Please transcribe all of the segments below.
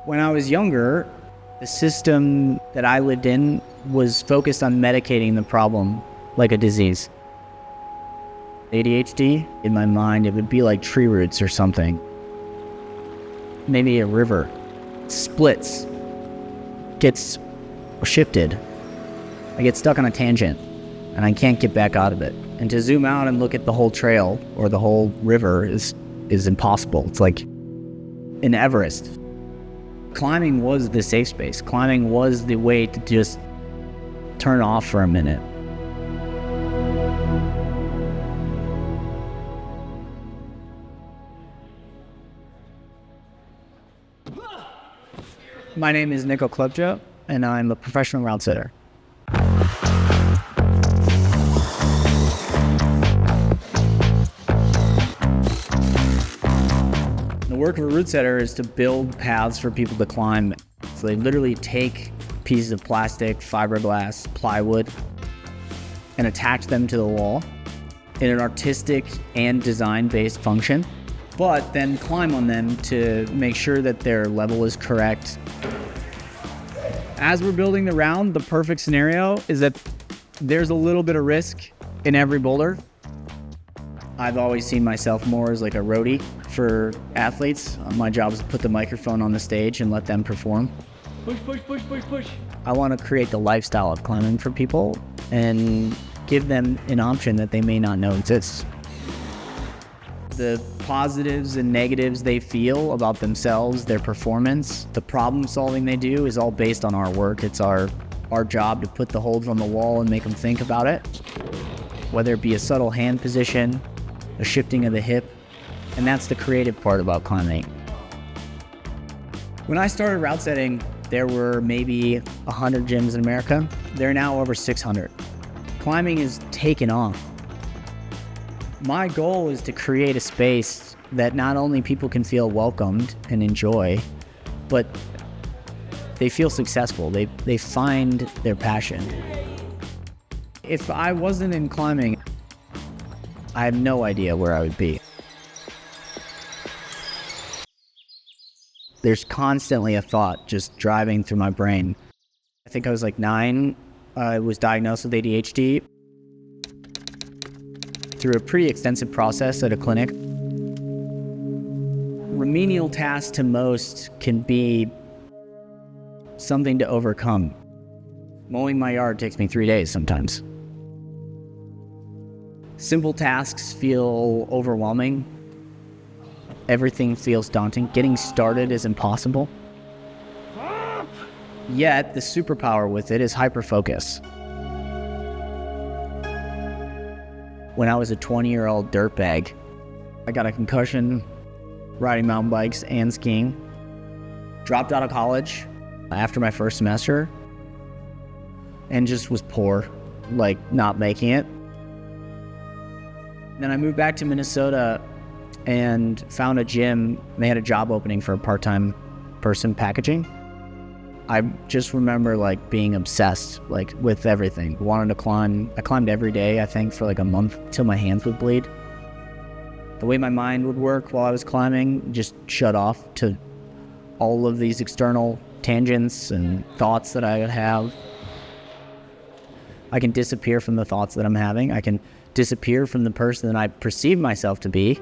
When I was younger, the system that I lived in was focused on medicating the problem like a disease. ADHD, in my mind, it would be like tree roots or something. Maybe a river. It splits, gets shifted. I get stuck on a tangent and I can't get back out of it. And to zoom out and look at the whole trail or the whole river is impossible. It's like in Everest. Climbing was the safe space. Climbing was the way to just turn off for a minute. My name is Nic Oklobzija, and I'm a professional route setter. The work of a route setter is to build paths for people to climb. So they literally take pieces of plastic, fiberglass, plywood, and attach them to the wall in an artistic and design-based function, but then climb on them to make sure that their level is correct. As we're building the round, the perfect scenario is that there's a little bit of risk in every boulder. I've always seen myself more as like a roadie for athletes. My job is to put the microphone on the stage and let them perform. Push, push, push, push, push. I want to create the lifestyle of climbing for people and give them an option that they may not know exists. The positives and negatives they feel about themselves, their performance, the problem solving they do is all based on our work. It's our job to put the holds on the wall and make them think about it. Whether it be a subtle hand position, a shifting of the hip, and that's the creative part about climbing. When I started route setting, there were maybe 100 gyms in America. There are now over 600. Climbing is taken off. My goal is to create a space that not only people can feel welcomed and enjoy, but they feel successful. They find their passion. If I wasn't in climbing, I have no idea where I would be. There's constantly a thought just driving through my brain. I think I was like 9. I was diagnosed with ADHD. Through a pretty extensive process at a clinic. Remedial tasks to most can be something to overcome. Mowing my yard takes me 3 days sometimes. Simple tasks feel overwhelming. Everything feels daunting. Getting started is impossible. Yet, the superpower with it is hyperfocus. When I was a 20-year-old dirtbag, I got a concussion riding mountain bikes and skiing. Dropped out of college after my first semester and just was poor, like not making it. Then I moved back to Minnesota and found a gym. They had a job opening for a part-time person packaging. I just remember like being obsessed like with everything. Wanted to climb. I climbed every day, I think, for like a month till my hands would bleed. The way my mind would work while I was climbing just shut off to all of these external tangents and thoughts that I would have. I can disappear from the thoughts that I'm having. I can disappear from the person that I perceive myself to be.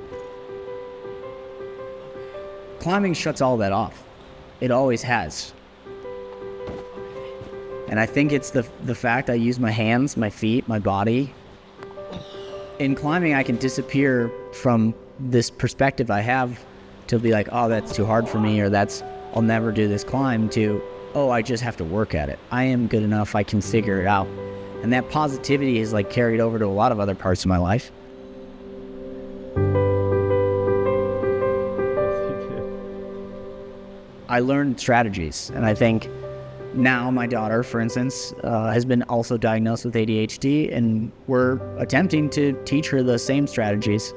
Climbing shuts all that off. It always has. And I think it's the fact I use my hands, my feet, my body. In climbing, I can disappear from this perspective I have to be like, oh, that's too hard for me, or I'll never do this climb, to, oh, I just have to work at it. I am good enough, I can figure it out. And that positivity is like carried over to a lot of other parts of my life. I learned strategies, and I think now my daughter, for instance, has been also diagnosed with ADHD, and we're attempting to teach her the same strategies.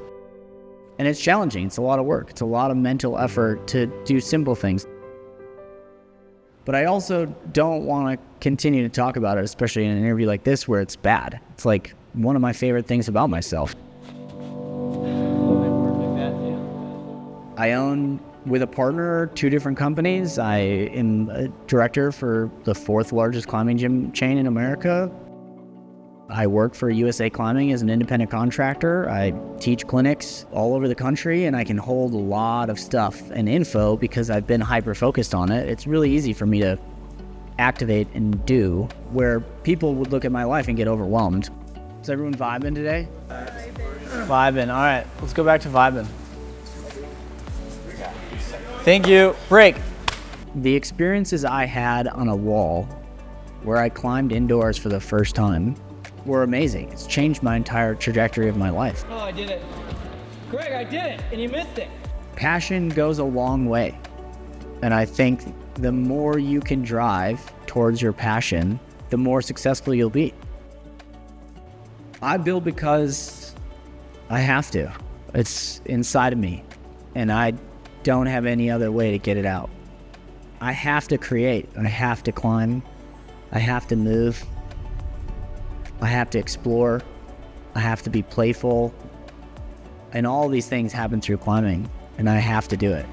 And it's challenging. It's a lot of work. It's a lot of mental effort to do simple things. But I also don't want to continue to talk about it, especially in an interview like this where it's bad. It's like one of my favorite things about myself. I own with a partner, 2 different companies. I am a director for the 4th largest climbing gym chain in America. I work for USA Climbing as an independent contractor. I teach clinics all over the country, and I can hold a lot of stuff and info because I've been hyper-focused on it. It's really easy for me to activate and do, where people would look at my life and get overwhelmed. Is everyone vibing today? Vibing. All right, let's go back to vibing. Thank you. Break. The experiences I had on a wall where I climbed indoors for the first time were amazing. It's changed my entire trajectory of my life. Oh, I did it. Greg, I did it, and you missed it. Passion goes a long way. And I think the more you can drive towards your passion, the more successful you'll be. I build because I have to. It's inside of me, and I don't have any other way to get it out. I have to create. I have to climb. I have to move. I have to explore. I have to be playful. And all these things happen through climbing, and I have to do it.